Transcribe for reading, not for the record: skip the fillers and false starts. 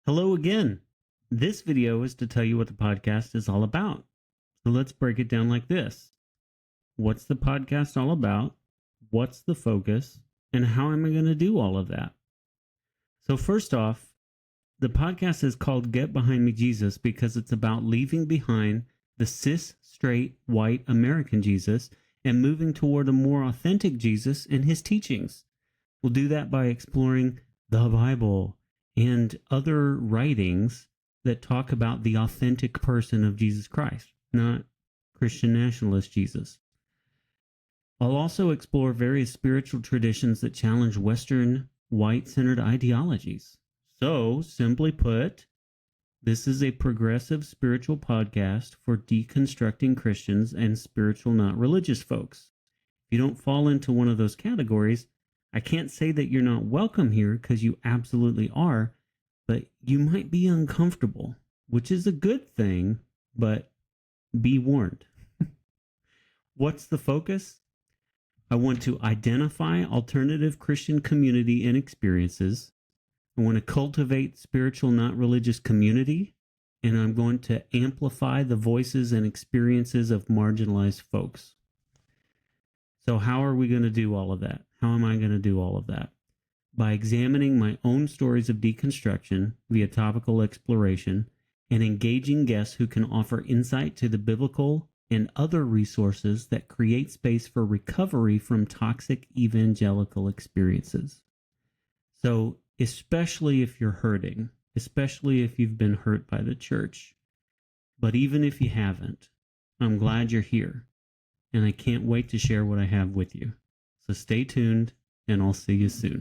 Hello again. This video is to tell you what the podcast is all about. So let's break it down like this. What's the podcast all about? What's the focus? And how am I going to do all of that? So first off, the podcast is called Get Behind Me Jesus because it's about leaving behind the cis, straight, white American Jesus and moving toward a more authentic Jesus and his teachings. We'll do that by exploring the Bible and other writings that talk about the authentic person of Jesus Christ, not Christian nationalist Jesus. I'll also explore various spiritual traditions that challenge Western white-centered ideologies. So, simply put, this is a progressive spiritual podcast for deconstructing Christians and spiritual, not religious folks. If you don't fall into one of those categories, I can't say that you're not welcome here because you absolutely are, but you might be uncomfortable, which is a good thing, but be warned. What's the focus? I want to identify alternative Christian community and experiences. I want to cultivate spiritual, not religious community, and I'm going to amplify the voices and experiences of marginalized folks. So how are we going to do all of that? How am I going to do all of that? By examining my own stories of deconstruction via topical exploration and engaging guests who can offer insight to the biblical and other resources that create space for recovery from toxic evangelical experiences. So, especially if you're hurting, especially if you've been hurt by the church, but even if you haven't, I'm glad you're here. And I can't wait to share what I have with you. So stay tuned, and I'll see you soon.